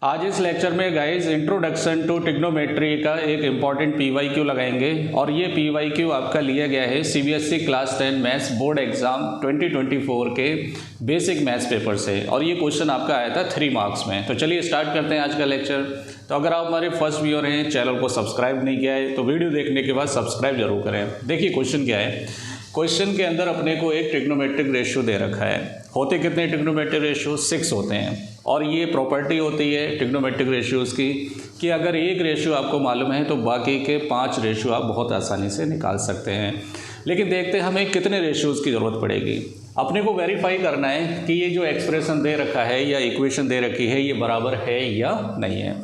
आज इस लेक्चर में गाइस इंट्रोडक्शन टू ट्रिग्नोमेट्री का एक इम्पॉर्टेंट पीवाईक्यू लगाएंगे और ये पीवाईक्यू आपका लिया गया है CBSE class 10 maths board exam 2024 के बेसिक मैथ्स पेपर से और ये क्वेश्चन आपका आया था 3 मार्क्स में। तो चलिए स्टार्ट करते हैं आज का लेक्चर। तो अगर आप हमारे फर्स्ट व्यूअर हैं, चैनल को सब्सक्राइब नहीं किया है तो वीडियो देखने के बाद सब्सक्राइब जरूर करें। देखिए क्वेश्चन क्या है। क्वेश्चन के अंदर अपने को एक ट्रिग्नोमेट्रिक रेशियो दे रखा है। होते कितने ट्रिग्नोमेट्रिक रेशियो? 6 होते हैं और ये प्रॉपर्टी होती है ट्रिग्नोमेट्रिक रेशियोज़ की कि अगर एक रेशियो आपको मालूम है तो बाकी के 5 रेशियो आप बहुत आसानी से निकाल सकते हैं। लेकिन देखते हैं हमें कितने रेशियोज़ की ज़रूरत पड़ेगी। अपने को वेरीफाई करना है कि ये जो एक्सप्रेशन दे रखा है या इक्वेशन दे रखी है ये बराबर है या नहीं है।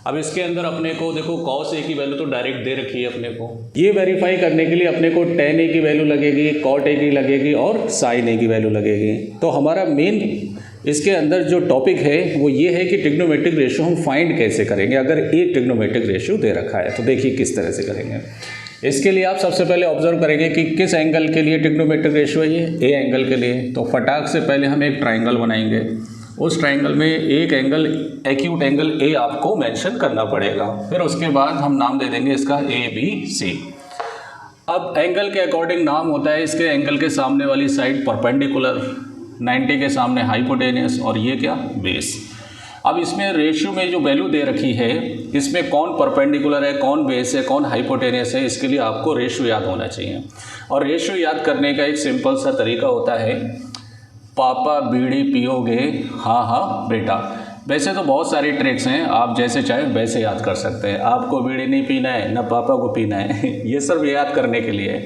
अब इसके अंदर अपने को देखो cos a की वैल्यू तो डायरेक्ट दे रखी है अपने को। ये वेरीफाई करने के लिए अपने को tan a की वैल्यू लगेगी, cot a की लगेगी और sin a की वैल्यू लगेगी। तो हमारा मेन इसके अंदर जो टॉपिक है वो ये है कि ट्रिग्नोमेट्रिक रेशियो हम फाइंड कैसे करेंगे अगर एक ट्रिग्नोमेट्रिक रेशियो दे रखा है। तो देखिए किस तरह से करेंगे। इसके लिए आप सबसे पहले ऑब्जर्व करेंगे कि किस एंगल के लिए ट्रिग्नोमेट्रिक रेशियो है ये ए एंगल के लिए। तो फटाक से पहले हम एक ट्राइंगल बनाएंगे। उस ट्राइंगल में एक एंगल एक्यूट एंगल ए आपको मेंशन करना पड़ेगा। फिर उसके बाद हम नाम दे देंगे इसका ए बी सी। अब एंगल के अकॉर्डिंग नाम होता है इसके एंगल के सामने वाली साइड परपेंडिकुलर, 90 के सामने हाइपोटेनियस और ये क्या बेस। अब इसमें रेशियो में जो वैल्यू दे रखी है इसमें कौन परपेंडिकुलर है, कौन बेस है, कौन हाइपोटेनियस है, इसके लिए आपको रेशियो याद होना चाहिए। और रेशियो याद करने का एक सिंपल सा तरीका होता है पापा बीड़ी पियोगे हाँ हाँ बेटा। वैसे तो बहुत सारी ट्रिक्स हैं, आप जैसे चाहें वैसे याद कर सकते हैं। आपको बीड़ी नहीं पीना है ना पापा को पीना है ये सब याद करने के लिए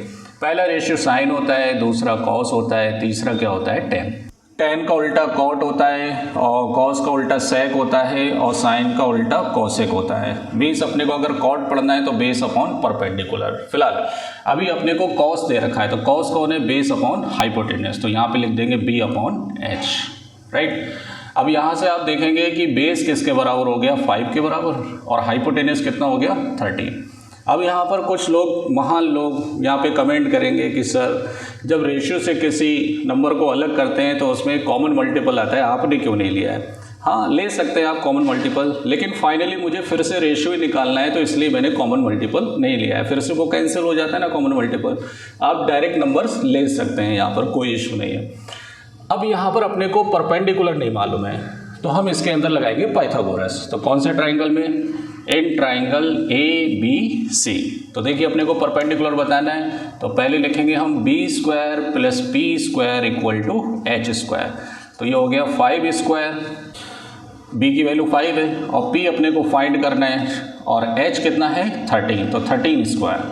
पहला रेशियो साइन होता है, दूसरा कॉस होता है, तीसरा क्या होता है टेन। टेन का उल्टा कॉट होता है और कॉस का उल्टा सेक होता है और साइन का उल्टा कॉसेक होता है। बेस अपने को अगर कॉट पढ़ना है तो बेस अपॉन परपेंडिकुलर। फिलहाल अभी अपने को कॉस दे रखा है तो कॉस कौन है? Base upon hypotenuse. तो यहाँ पे लिख देंगे बी अपॉन एच, राइट। अब यहाँ से आप देखेंगे कि बेस किसके बराबर हो गया? 5 के बराबर और हाइपोटेनियस कितना हो गया? 30। अब यहाँ पर कुछ लोग महान लोग यहाँ पे कमेंट करेंगे कि सर जब रेशियो से किसी नंबर को अलग करते हैं तो उसमें कॉमन मल्टीपल आता है, आपने क्यों नहीं लिया है? हाँ ले सकते हैं आप कॉमन मल्टीपल, लेकिन फाइनली मुझे फिर से रेशियो ही निकालना है तो इसलिए मैंने कॉमन मल्टीपल नहीं लिया है। फिर से वो कैंसिल हो जाता है ना कॉमन मल्टीपल। आप डायरेक्ट नंबर्स ले सकते हैं, यहाँ पर कोई इशू नहीं है। अब यहाँ पर अपने को परपेंडिकुलर नहीं मालूम है तो हम इसके अंदर लगाएंगे पाइथागोरस। तो कौन से ट्राइंगल में? In triangle A B C. तो देखिए अपने को परपेंडिकुलर बताना है तो पहले लिखेंगे हम B square plus P square equal to H square. तो ये हो गया 5 स्क्वायर, बी की वैल्यू 5 है और पी अपने को फाइंड करना है और एच कितना है? 13। तो 13 स्क्वायर,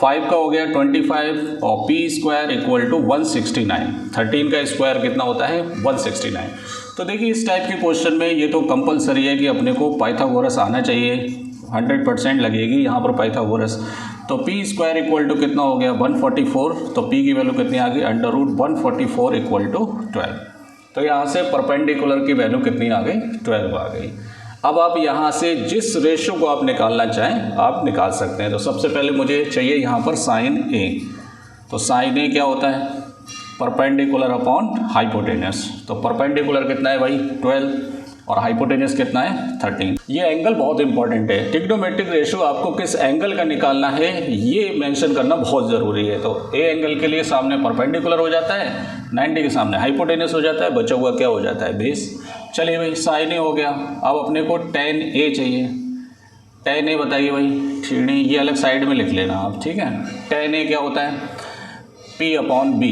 5 का हो गया 25 और पी स्क्वायर इक्वल टू 169। 13 का स्क्वायर कितना होता है? 169। तो देखिए इस टाइप के क्वेश्चन में ये तो कंपलसरी है कि अपने को पाइथागोरस आना चाहिए, 100% लगेगी यहाँ पर पाइथागोरस। तो पी स्क्वायर इक्वल टू कितना हो गया? 144। तो पी की वैल्यू कितनी आ गई? √144 इक्वल टू 12। तो यहाँ से परपेंडिकुलर की वैल्यू कितनी आ गई? 12 आ गई। अब आप यहाँ से जिस रेशियो को आप निकालना चाहें आप निकाल सकते हैं। तो सबसे पहले मुझे चाहिए यहाँ पर साइन ए। तो साइन ए क्या होता है? Perpendicular upon hypotenuse. तो परपेंडिकुलर कितना है भाई? 12 और हाइपोटेनियस कितना है? 13। ये एंगल बहुत इंपॉर्टेंट है। ट्रिग्नोमेट्रिक रेशियो आपको किस एंगल का निकालना है ये मेंशन करना बहुत ज़रूरी है। तो ए एंगल के लिए सामने परपेंडिकुलर हो जाता है, 90 के सामने हाइपोटेनियस हो जाता है, बचा हुआ क्या हो जाता है? बेस। चलिए भाई साइन ए हो गया। अब अपने को tan ए चाहिए। tan ए बताइए भाई, ठीक नहीं ये अलग साइड में लिख लेना आप, ठीक है। tan ए क्या होता है? P upon B,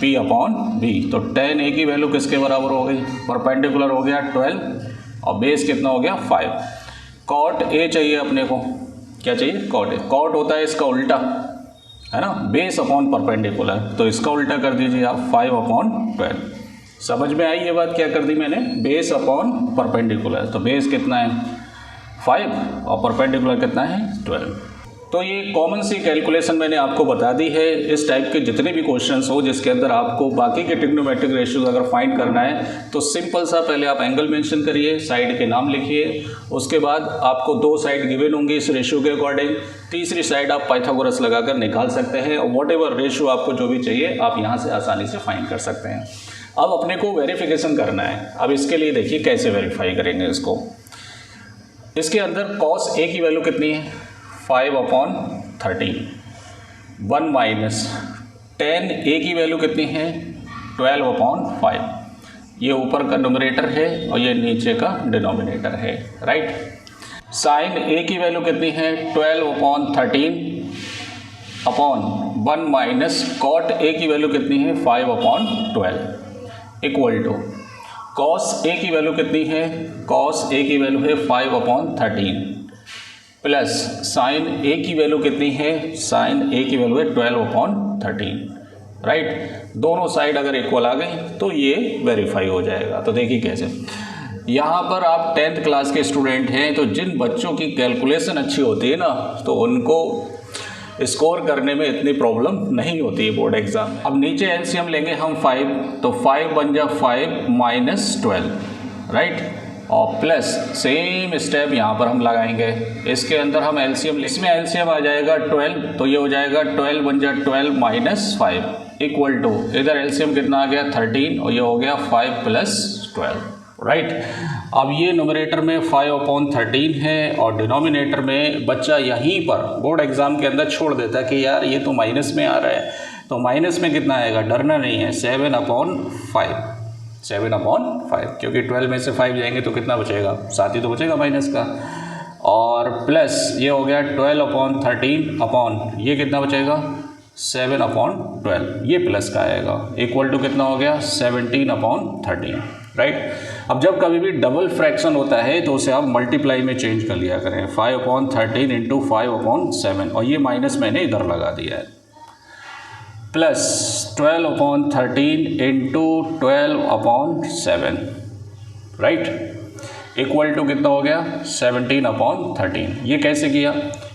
P upon B. तो tan ए की वैल्यू किसके बराबर हो गई? परपेंडिकुलर हो गया 12 और बेस कितना हो गया? 5। cot ए चाहिए अपने को, क्या चाहिए? cot ए। cot होता है इसका उल्टा, है ना, बेस अपॉन परपेंडिकुलर। तो इसका उल्टा कर दीजिए आप 5 अपॉन 12। समझ में आई ये बात? क्या कर दी मैंने? Base upon perpendicular. तो बेस कितना है? 5 और परपेंडिकुलर कितना है? 12। तो ये कॉमन सी कैलकुलेशन मैंने आपको बता दी है। इस टाइप के जितने भी क्वेश्चंस हो जिसके अंदर आपको बाकी के ट्रिग्नोमेट्रिक रेशियोज अगर फाइंड करना है तो सिंपल सा पहले आप एंगल मेंशन करिए, साइड के नाम लिखिए, उसके बाद आपको 2 साइड गिवन होंगी इस रेशियो के अकॉर्डिंग, तीसरी साइड आप पाइथागोरस लगाकर निकाल सकते हैं और वॉट एवर रेशियो आपको जो भी चाहिए आप यहाँ से आसानी से फाइंड कर सकते हैं। अब अपने को वेरिफिकेशन करना है। अब इसके लिए देखिए कैसे वेरीफाई करेंगे इसको। इसके अंदर cos A की वैल्यू कितनी है 5/13, 1 माइनस tan A की वैल्यू कितनी है 12/5। ये ऊपर का न्यूमरेटर है और ये नीचे का डिनोमिनेटर है, राइट। sin A की वैल्यू कितनी है 12/13 अपॉन 1 माइनस cot A की वैल्यू कितनी है 5/12 इक्वल टू cos A की वैल्यू कितनी है, cos A की वैल्यू है 5/13 प्लस sin A की वैल्यू कितनी है, sin A की वैल्यू है 12/13, राइट। दोनों साइड अगर इक्वल आ गई तो ये वेरीफाई हो जाएगा। तो देखिए कैसे, यहाँ पर आप 10th क्लास के स्टूडेंट हैं, तो जिन बच्चों की कैलकुलेशन अच्छी होती है ना, तो उनको स्कोर करने में इतनी प्रॉब्लम नहीं होती है बोर्ड एग्जाम। अब नीचे एलसीएम लेंगे हम 5, तो 5 बन जा 5 माइनस 12, राइट, और प्लस सेम स्टेप यहाँ पर हम लगाएंगे। इसके अंदर हम एलसीएम, इसमें एलसीएम आ जाएगा 12, तो ये हो जाएगा 12 बन जा 12 माइनस 5 इक्वल टू, इधर एलसीएम कितना आ गया 13 और ये हो गया 5 प्लस 12, राइट। अब ये न्यूमरेटर में 5/13 है और डिनोमिनेटर में बच्चा यहीं पर बोर्ड एग्जाम के अंदर छोड़ देता है कि यार ये तो माइनस में आ रहा है, तो माइनस में कितना आएगा, डरना नहीं है, 7/5, 7/5, क्योंकि 12 में से 5 जाएंगे तो कितना बचेगा, 7 ही तो बचेगा माइनस का। और प्लस ये हो गया 12/13 अपॉन ये कितना बचेगा 7/12, ये प्लस का आएगा इक्वल टू कितना हो गया 17/13, राइट। अब जब कभी भी डबल फ्रैक्शन होता है तो उसे आप मल्टीप्लाई में चेंज कर लिया करें, 5/13 इंटू 5/7, और ये माइनस मैंने इधर लगा दिया है, plus 12/13 into 12/7, right, equal to कितना हो गया 17/13। ये कैसे किया,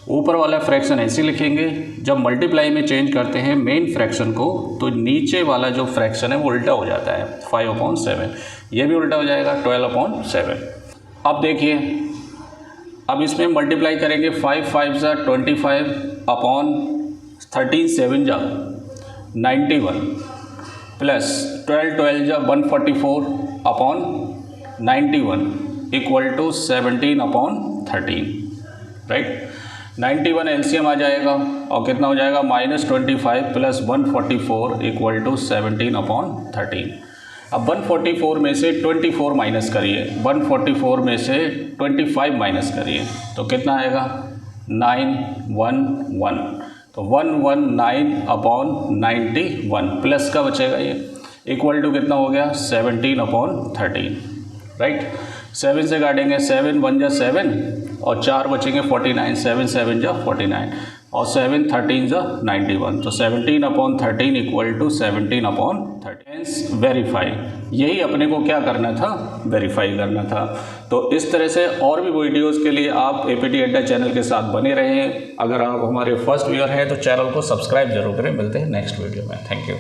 ऊपर वाला फ्रैक्शन ऐसे लिखेंगे, जब मल्टीप्लाई में चेंज करते हैं मेन फ्रैक्शन को तो नीचे वाला जो फ्रैक्शन है वो उल्टा हो जाता है, 5/7, ये भी उल्टा हो जाएगा 12/7। अब देखिए, अब इसमें मल्टीप्लाई करेंगे, 5 5 जा 25 अपॉन 13 7 जा 91 प्लस 12 12 जा 144 upon 91 equal to 17/13, right. 91 LCM आ जाएगा और कितना हो जाएगा -25 प्लस 144 इक्वल टू 17/13। अब 144 में से 24 माइनस करिए, 144 में से 25 माइनस करिए तो कितना आएगा 911, तो 119/91 प्लस का बचेगा ये इक्वल टू कितना हो गया 17/13, राइट। 7 से काटेंगे, 7 1 जा 7 और 4 बचेंगे 49, 7 7 जा 49 और 7 13 जा 91, तो 17/13 इक्वल टू 17/13 वेरीफाई। यही अपने को क्या करना था, वेरीफाई करना था। तो इस तरह से और भी वीडियोस के लिए आप एपीटी अड्डा चैनल के साथ बने रहें। अगर आप हमारे फर्स्ट व्यूअर हैं तो चैनल को सब्सक्राइब जरूर करें। मिलते हैं नेक्स्ट वीडियो में, थैंक यू।